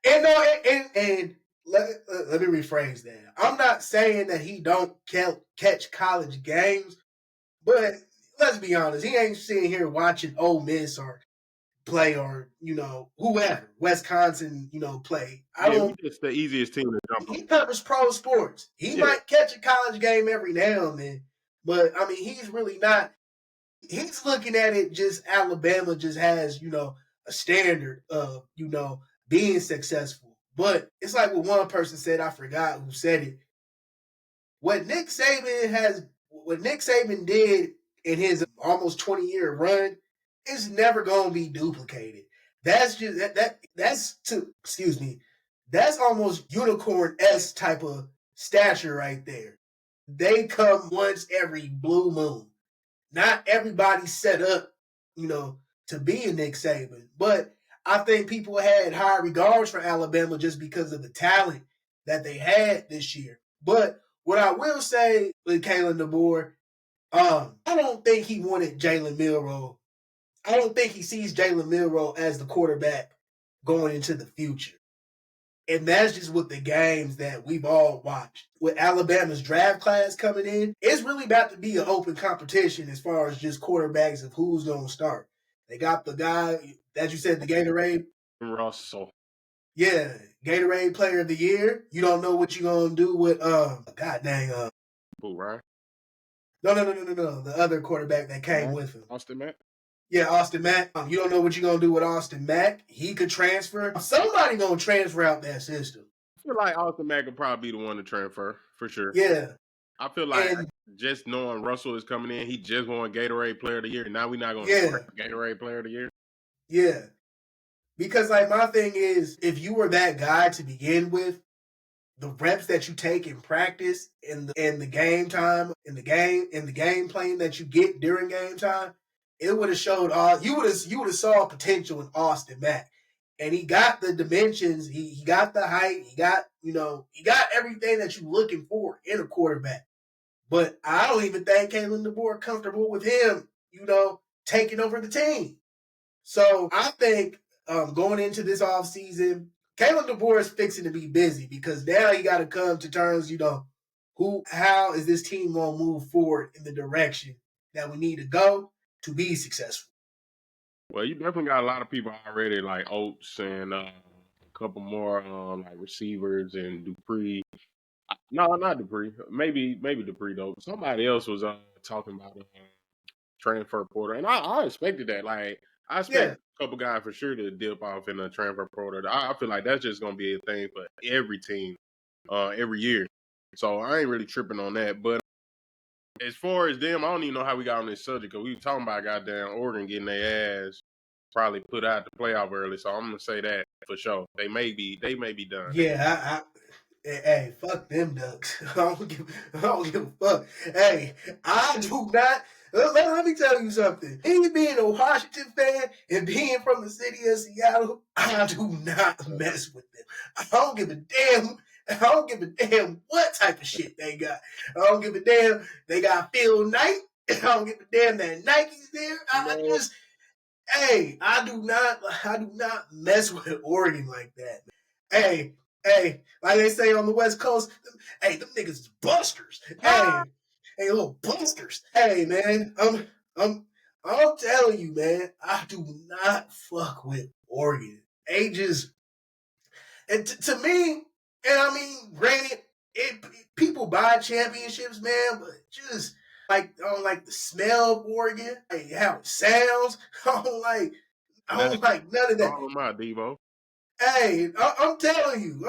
And let me rephrase that. I'm not saying that he don't catch college games, but let's be honest, he ain't sitting here watching Ole Miss or play or whoever, Wisconsin, play. It's the easiest team to jump on. He covers pro sports. He might catch a college game every now and then, but I mean, he's really not. He's looking at it just Alabama just has a standard of being successful. But it's like what one person said. I forgot who said it. What Nick Saban did in his almost 20-year run is never going to be duplicated. That's just that's almost unicorn-esque type of stature right there. They come once every blue moon. Not everybody's set up, to be a Nick Saban. But I think people had high regards for Alabama just because of the talent that they had this year. But what I will say with Kalen DeBoer, I don't think he wanted Jalen Milroe. I don't think he sees Jalen Milroe as the quarterback going into the future. And that's just with the games that we've all watched. With Alabama's draft class coming in, it's really about to be an open competition as far as just quarterbacks of who's going to start. They got the guy, as you said, the Gatorade. Russell. Yeah, Gatorade Player of the Year. You don't know what you're going to do with, god dang. Who, Ryan? No. The other quarterback that came with him. Austin Mack? Yeah, Austin Mack. You don't know what you're going to do with Austin Mack. He could transfer. Somebody going to transfer out that system. feel like Austin Mack could probably be the one to transfer for sure. Yeah. I feel like And just knowing Russell is coming in, he just won Gatorade Player of the Year. Now we're not going to yeah, scrap Gatorade Player of the Year. yeah. Because like my thing is, if you were that guy to begin with, the reps that you take in practice and the game time in the game playing that you get during game time, it would have showed all you would have saw potential in Austin Mack. And he got the dimensions, he got the height, he got everything that you're looking for in a quarterback. But I don't even think Kalen DeBoer comfortable with him, taking over the team. So I think going into this offseason, Kalen DeBoer is fixing to be busy because now he got to come to terms, how is this team going to move forward in the direction that we need to go to be successful? Well, you definitely got a lot of people already, like Oates and a couple more like receivers and Dupree. No, not Dupree. Maybe Dupree though. Somebody else was talking about transfer portal, and I expected that. Like I expect a couple guys for sure to dip off in the transfer portal. I feel like that's just gonna be a thing for every team, every year. So I ain't really tripping on that. But as far as them, I don't even know how we got on this subject because we were talking about goddamn Oregon getting their ass probably put out the playoff early. So I'm gonna say that for sure. They may be done. Yeah, hey, fuck them Ducks. I don't give a fuck. Hey, I do not. Let me tell you something. Me being a Washington fan and being from the city of Seattle, I do not mess with them. I don't give a damn. I don't give a damn what type of shit they got. I don't give a damn they got Phil Knight. I don't give a damn that Nike's there. I do not mess with Oregon like that. Hey, like they say on the West Coast, hey, them niggas is busters. Hey, little busters. Hey, man, I'm telling you, man, I do not fuck with Oregon. And to me, and I mean, granted, people buy championships, man, but just I don't like the smell of Oregon, like how it sounds. I don't like none of that. Call them out, Devo. Hey, I'm telling you.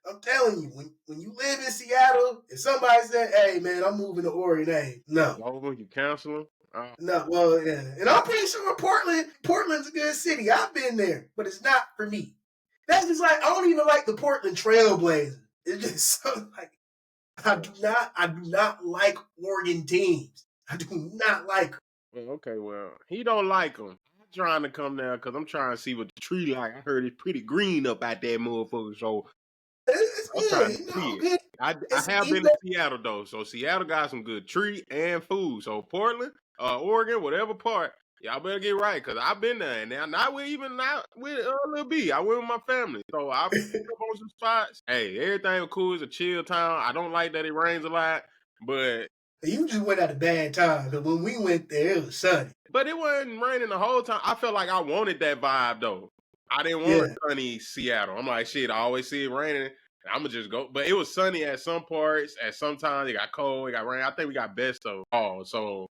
I'm telling you. When you live in Seattle, if somebody said, "Hey, man, I'm moving to Oregon," hey, no. Over, you cancel them? No, well, yeah. And I'm pretty sure Portland's a good city. I've been there, but it's not for me. That's just like, I don't even like the Portland Trailblazers. It's just so like, I do not like Oregon teams. I do not like them. Well, okay, well, he don't like them. I'm trying to come down because I'm trying to see what the tree like. I heard it's pretty green up out there, motherfucker. So It's I'm good. trying to see it. I have been to Seattle though, so Seattle got some good tree and food. So Portland, Oregon, whatever part, y'all better get right because I've been there and now not with Lil B. I went with my family, so I've been up on some spots. Hey, everything was cool. It's a chill town. I don't like that it rains a lot, but you just went at a bad time. Because when we went there, it was sunny. But it wasn't raining the whole time. I felt like I wanted that vibe though. I didn't want a sunny Seattle. I'm like, shit, I always see it raining. I'm gonna just go. But it was sunny at some parts. At some times, it got cold. It got rain. I think we got best of all, so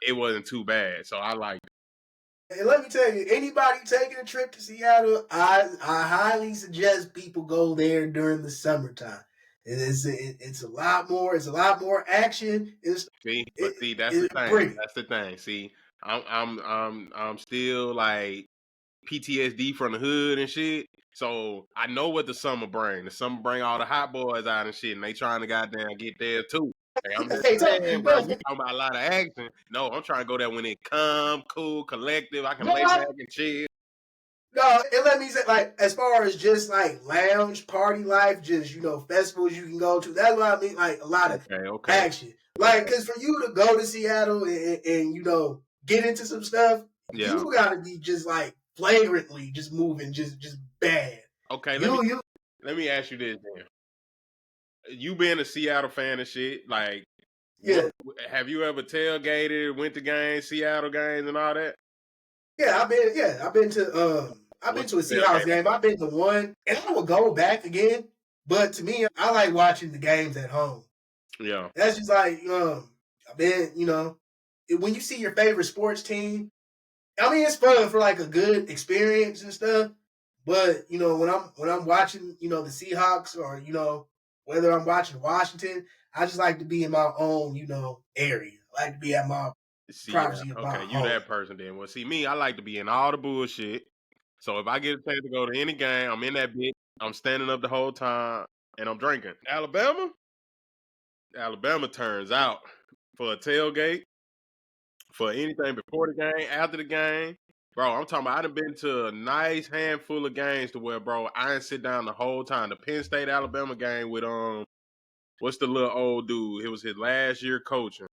it wasn't too bad. So I liked it. And let me tell you, anybody taking a trip to Seattle, I highly suggest people go there during the summertime. It's a lot more. It's a lot more action. That's the thing. Pretty. That's the thing. See, I'm still like PTSD from the hood and shit. So I know what the summer bring. The summer bring all the hot boys out and shit, and they trying to goddamn get there too. Like, I'm just saying, bro, you talking about a lot of action. No, I'm trying to go there when it calm, cool, collective. I can lay back and chill. No, and let me say, like, as far as just like lounge party life, just festivals you can go to. That's what I mean. Like a lot of action. Like, because for you to go to Seattle and get into some stuff, you gotta be just like flagrantly just moving, just bad. Okay, let me ask you this then. You being a Seattle fan and shit, like, have you ever tailgated, went to games, Seattle games, and all that? Yeah, I've been to a Seahawks game. I've been to one, and I would go back again. But to me, I like watching the games at home. Yeah, that's just like I've been. When you see your favorite sports team, I mean, it's fun for like a good experience and stuff. But when I'm watching, the Seahawks, or whether I'm watching Washington, I just like to be in my own, area. I like to be at my See, yeah, privacy of my okay, you home. that person then. Well, see, me, I like to be in all the bullshit. So if I get a chance to go to any game, I'm in that bitch. I'm standing up the whole time and I'm drinking. Alabama turns out for a tailgate, for anything before the game, after the game. Bro, I'm talking about I done been to a nice handful of games to where, bro, I didn't sit down the whole time. The Penn State Alabama game with what's the little old dude? It was his last year coaching.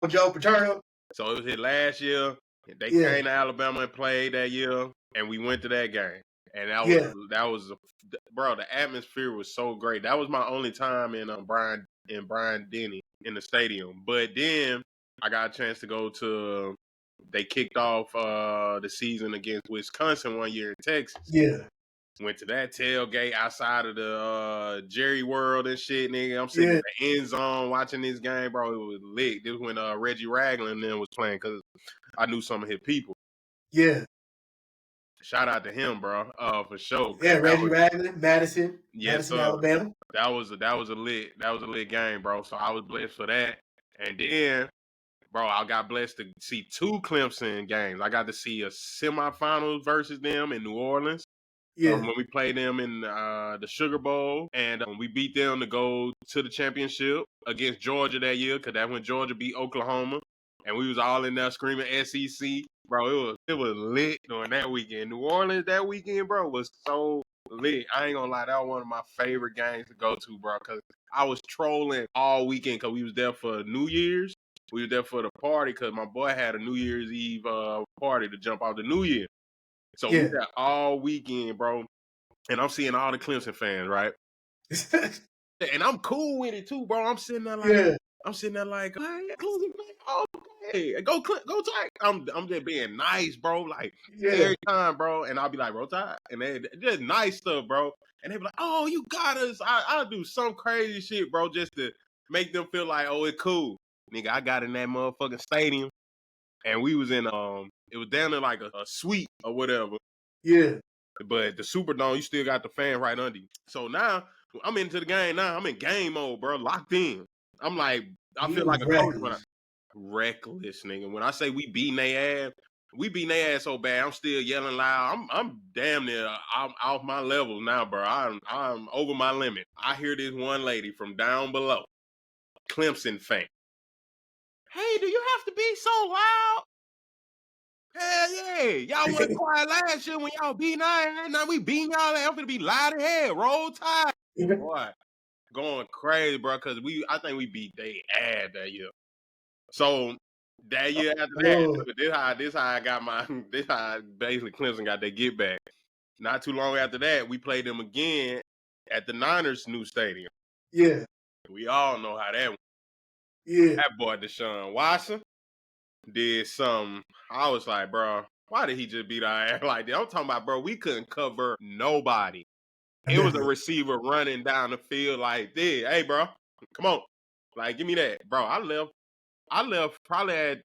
Joe Paterno. So it was his last year. They Yeah. came to Alabama and played that year, and we went to that game. And that was bro. The atmosphere was so great. That was my only time in Brian Denny in the stadium. But then I got a chance to go to. They kicked off the season against Wisconsin one year in Texas. Yeah. Went to that tailgate outside of the Jerry World and shit, nigga. I'm sitting in the end zone watching this game, bro. It was lit. This was when Reggie Ragland then was playing because I knew some of his people. Yeah. Shout out to him, bro. For sure. Yeah, Reggie Ragland, Madison. Yes, Madison, Alabama. That was a lit game, bro. So I was blessed for that. And then, bro, I got blessed to see 2 Clemson games. I got to see a semifinals versus them in New Orleans. Yeah. When we played them in the Sugar Bowl, and we beat them to go to the championship against Georgia that year, because that's when Georgia beat Oklahoma, and we was all in there screaming SEC, bro. It was lit during that weekend. New Orleans that weekend, bro, was so lit. I ain't gonna lie, that was one of my favorite games to go to, bro, because I was trolling all weekend because we was there for New Year's. We were there for the party because my boy had a New Year's Eve party to jump off the New Year. So we got all weekend, bro. And I'm seeing all the Clemson fans, right? And I'm cool with it too, bro. I'm sitting there like, hey, go Tide. I'm just being nice, bro. Like every time, bro. And I'll be like, Roll Tide. And they just nice stuff, bro. And they be like, oh, you got us. I'll do some crazy shit, bro, just to make them feel like, oh, it's cool. Nigga, I got in that motherfucking stadium. And we was in it was down in like a suite or whatever. Yeah. But the Superdome, you still got the fan right under you. So now I'm into the game now. I'm in game mode, bro. Locked in. I'm like, I feel like a coach when reckless, nigga. When I say we beating their ass so bad, I'm still yelling loud. I'm damn near I'm off my level now, bro. I'm over my limit. I hear this one lady from down below, Clemson fan. Hey, do you have to be so loud? Hell yeah. Y'all wasn't quiet last year when y'all beating our ass. Now we beating y'all ass. I'm finna be loud as hell. Roll Tide. Boy, going crazy, bro, because I think we beat they ass that year. So that year after that, this how I got this how basically Clemson got their get back. Not too long after that, we played them again at the Niners' new stadium. Yeah. We all know how that went. Yeah. That boy Deshaun Watson did something. I was like, bro, why did he just beat our ass like that? I'm talking about, bro, we couldn't cover nobody. It was a receiver running down the field like this. Hey, bro, come on. Like, give me that. Bro, I left probably at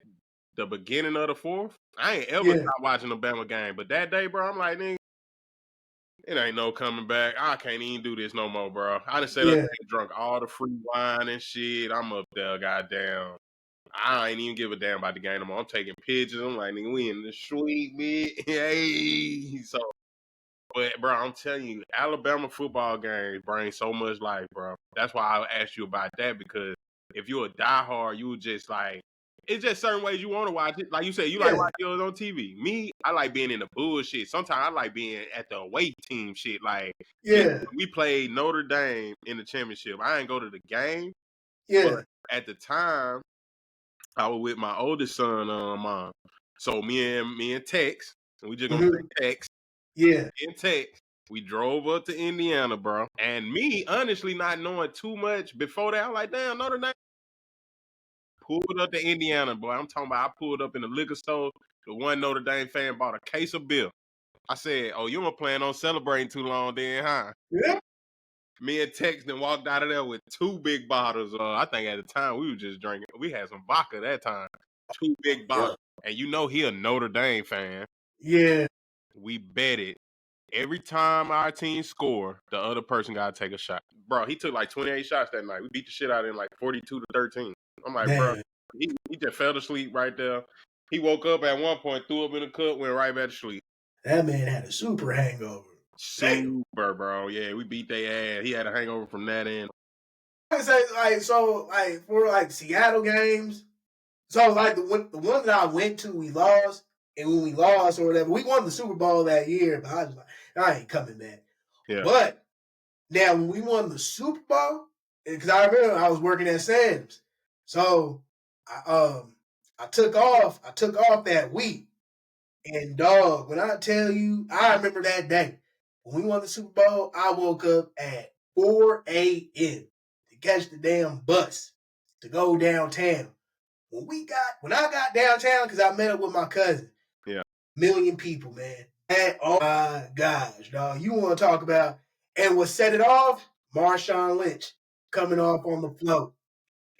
the beginning of the 4th. I ain't ever stopped watching the Bama game. But that day, bro, I'm like, nigga, it ain't no coming back. I can't even do this no more, bro. I done sat up and drunk all the free wine and shit. I'm up there, goddamn. I ain't even give a damn about the game no more. I'm taking pictures. I'm like, nigga, we in the sweet bit. Hey. So, but, bro, I'm telling you, Alabama football games bring so much life, bro. That's why I asked you about that, because if you're a diehard, you just like, it's just certain ways you want to watch it. Like you said, you like watching yours on TV. Me, I like being in the bullshit. Sometimes I like being at the away team shit. Like, we played Notre Dame in the championship. I didn't go to the game. But at the time, I was with my oldest son, mom. So me and Tex, and we just gonna say Tex. Yeah. In Tex, we drove up to Indiana, bro. And me, honestly, not knowing too much before that, I'm like, damn, Notre Dame. Pulled up to Indiana, boy. I'm talking about I pulled up in the liquor store. The one Notre Dame fan bought a case of beer. I said, oh, you don't plan on celebrating too long then, huh? Yeah. Me and Tex then walked out of there with 2 big bottles. I think at the time we were just drinking. We had some vodka that time. 2 big bottles. And you know he a Notre Dame fan. Yeah. We betted every time our team score, the other person gotta take a shot. Bro, he took like 28 shots that night. We beat the shit out of him like 42-13. I'm like, bro, he just fell to sleep right there. He woke up at one point, threw up in the cup, went right back to sleep. That man had a super hangover. Super, bro. Yeah, we beat their ass. He had a hangover from that end. I say like for like Seattle games. So like the one that I went to, we lost, and when we lost or whatever, we won the Super Bowl that year. But I was like, I ain't coming back. Yeah. But now when we won the Super Bowl, because I remember I was working at Sam's, so I took off that week. And dog, when I tell you, I remember that day when we won the Super Bowl. I woke up at 4 a.m. to catch the damn bus to go downtown. When I got downtown, because I met up with my cousin. Yeah. Million people, man. And oh my gosh, dog. You want to talk about, and what set it off? Marshawn Lynch coming off on the float.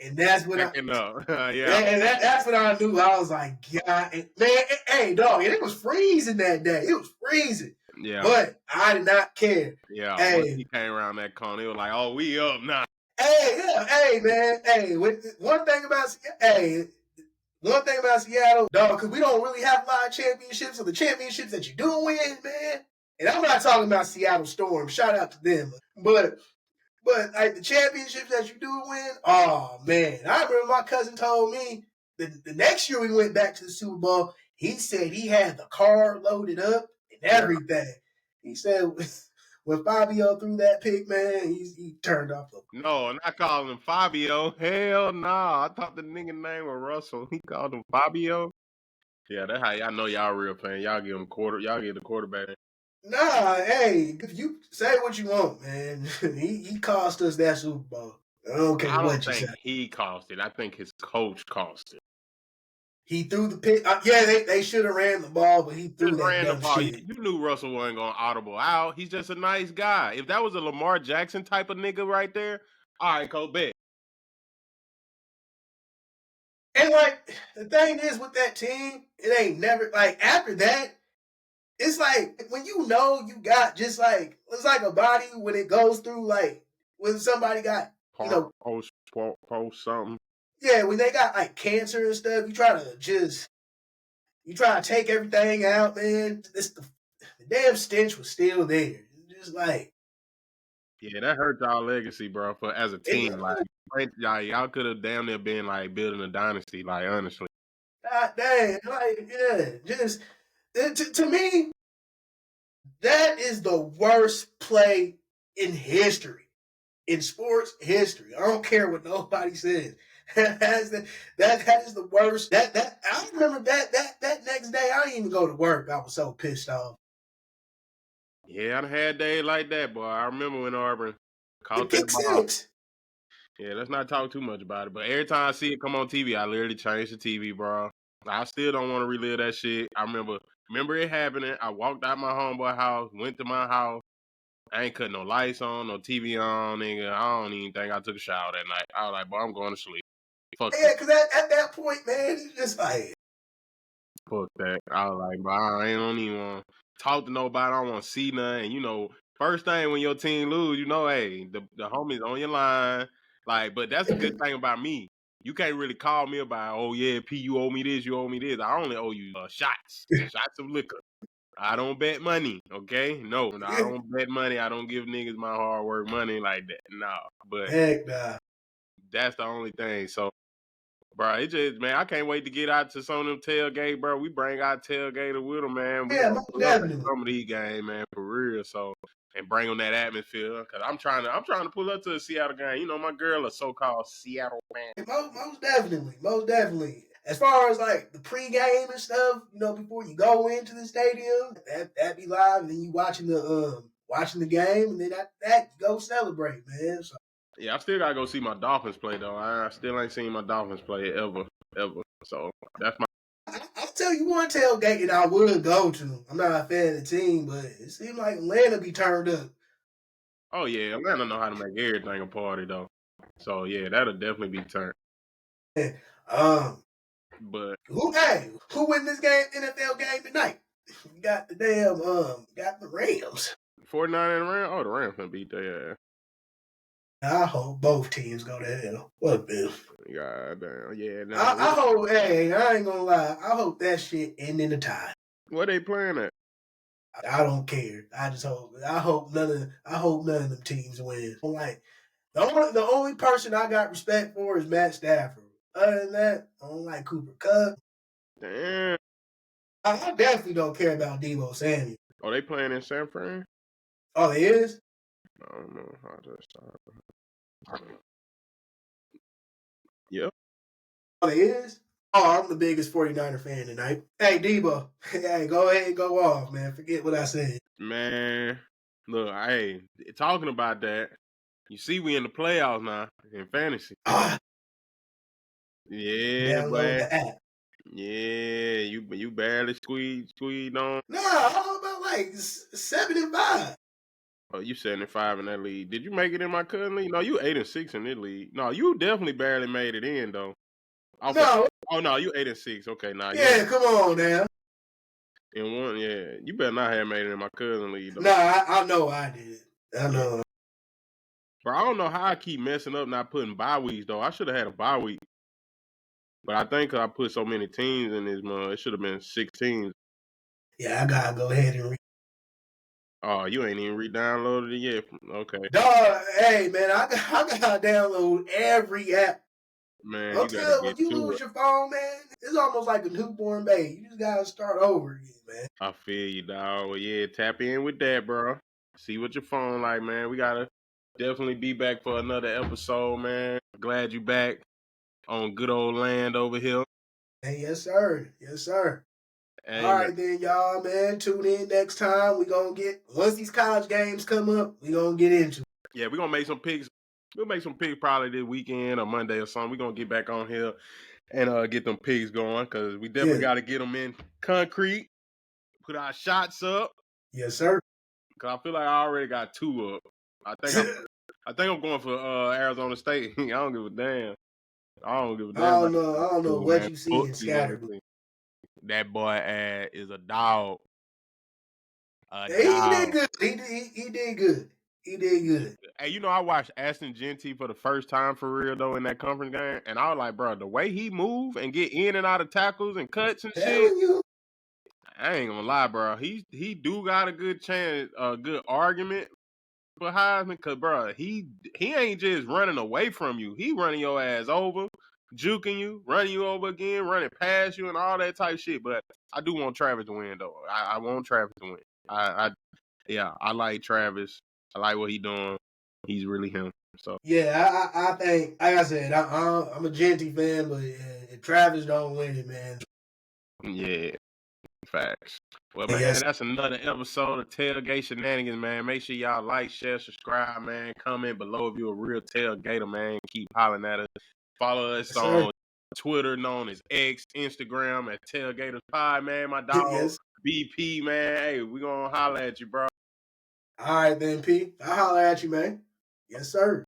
And that's when yeah. And that's when I knew. I was like, God, man, hey, dog, and it was freezing that day. It was freezing. Yeah. But I did not care. Yeah. Hey. Once he came around that corner, it was like, oh, we up now. Hey, man. Hey, one thing about Seattle, dog, because we don't really have a lot of championships, or the championships that you do win, man. And I'm not talking about Seattle Storm. Shout out to them. But like the championships that you do win, oh man. I remember my cousin told me the next year we went back to the Super Bowl, he said he had the car loaded up and everything. Yeah. He said when Fabio threw that pick, man, he turned off the. No, and I called him Fabio. Hell nah. I thought the nigga name was Russell. He called him Fabio. Yeah, that's how y'all know y'all real fan. Y'all give him y'all give the quarterback. Nah, hey, if you say what you want, man. he cost us that Super Bowl. I don't care what you say. He cost it. I think his coach cost it. He threw the pick. Yeah, they should have ran the ball, but he threw that dumb shit. You knew Russell wasn't going to audible out. He's just a nice guy. If that was a Lamar Jackson type of nigga right there, all right, Cole, bet. And like the thing is with that team, it ain't never like after that. It's like when you know you got just like it's like a body when it goes through like when somebody got post something. Yeah, when they got like cancer and stuff, you try to take everything out, man. The damn stench was still there. Just like yeah, that hurt y'all legacy, bro. For as a team, y'all could have damn near been like building a dynasty, like honestly. God dang, like yeah, just to me, that is the worst play in history, in sports history. I don't care what nobody says. that is the worst. That I remember that next day I didn't even go to work. I was so pissed off. Yeah, I had days like that, boy. I remember when Auburn caught that ball. Yeah, let's not talk too much about it. But every time I see it come on TV, I literally change the TV, bro. I still don't want to relive that shit. I remember it happening. I walked out my homeboy house, went to my house. I ain't cut no lights on, no TV on, nigga. I don't even think I took a shower that night. I was like, boy, I'm going to sleep. Fuck yeah, because at that point, man, it's just like. Fuck that. I was like, bro, I don't even want to talk to nobody. I don't want to see nothing. You know, first thing when your team lose, you know, hey, the homie's on your line. Like, but that's a good thing about me. You can't really call me about, oh, yeah, P, you owe me this, you owe me this. I only owe you shots of liquor. I don't bet money, okay? No, I don't bet money. I don't give niggas my hard work money like that. No, but heck nah. That's the only thing. So, bro, it just, man, I can't wait to get out to some of them tailgate, bro. We bring our tailgater with them, man. Yeah, definitely. Some of these games, man, for real. So, and bring them that atmosphere. Cause I'm trying to pull up to a Seattle game. You know, my girl, a so-called Seattle fan. Most definitely. As far as like the pregame and stuff, you know, before you go into the stadium, that be live, and then you watching the game, and then that you go celebrate, man. So. Yeah, I still gotta go see my Dolphins play though. I still ain't seen my Dolphins play ever. So that's my. I'll tell you one tailgate that I would go to. I'm not a fan of the team, but it seems like Atlanta be turned up. Oh yeah, Atlanta know how to make everything a party though. So yeah, that'll definitely be turned. But who win this game, NFL game tonight? got the damn got the Rams. 49 and the Rams. Oh, the Rams can beat their ass. I hope both teams go to hell. What Bill? God damn. Yeah. I Nah, hope. Hey, I ain't gonna lie. I hope that shit end in a tie. what they playing at? I don't care. I just hope. I hope none of them teams win. Like the only person I got respect for is Matt Stafford. Other than that, I don't like Cooper Kupp. Damn. I definitely don't care about Deebo Samuel. Oh, they playing in San Fran? Oh, it is? I don't know how to start. Yep. Oh, it is? Oh, I'm the biggest 49er fan tonight. Hey, Deebo. Hey, go ahead and go off, man. Forget what I said. Man, look, hey, talking about that, you see we in the playoffs now in fantasy. Yeah, Download boy. the app. Yeah, you barely squeezed on. Nah, how about like 7-5? Oh, you 75 in that league. Did you make it in my cousin league? No, you 8-6 in this league. No, you definitely barely made it in though. Okay. No. Oh no, you 8-6. Okay, nah. Yeah, come on now. In one, yeah. You better not have made it in my cousin league though. Nah, I know I did. I know. Yeah. But I don't know how I keep messing up not putting bye weeks though. I should have had a bye week. But I think I put so many teams in this month, it should have been 6 teams. Yeah, I gotta go ahead and Oh, you ain't even re-downloaded it yet. Okay. Dog, hey man, I gotta download every app. Man, I'm you gotta telling get when you to lose it. your phone, man, it's almost like a newborn baby. You just gotta start over again, man. I feel you, dog. Well, yeah, tap in with that, bro. See what your phone like, man. We gotta definitely be back for another episode, man. Glad you back on good old land over here. Hey, yes, sir. Yes, sir. Hey, All right, then, y'all, man. Tune in next time. We gonna get once these college games come up, we gonna get into it. Yeah, we're gonna make some picks. We'll make some picks probably this weekend or Monday or something. We're gonna get back on here and get them picks going because we definitely gotta get them in concrete. Put our shots up. Yes, sir. Cause I feel like I already got 2 up. I think I'm going for Arizona State. I don't give a damn. I don't give a damn. I don't know what you see in Scattered. That boy is a dog. He did good. He did good. He did good. Hey, you know, I watched Aston Genty for the first time for real though in that conference game, and I was like, bro, the way he move and get in and out of tackles and cuts and shit. I ain't gonna lie, bro. He do got a good chance, a good argument for Heisman, cause bro, he ain't just running away from you. He running your ass over, juking you, running you over again, running past you, and all that type shit. But I do want Travis to win though. I want Travis to win. I like Travis. I like what he doing. He's really him. So yeah, I think, like I said, I'm a Genty fan, but if Travis don't win it, man. Yeah, facts. Well, man, that's another episode of Tailgate Shenanigans, man. Make sure y'all like, share, subscribe, man. Comment below if you're a real tailgater, man. Keep hollering at us. Follow us on Twitter, known as X, Instagram at Tailgaters Pod, man. My dog, BP, man. Hey, we gonna holler at you, bro. All right, then, P. I'll holler at you, man. Yes, sir.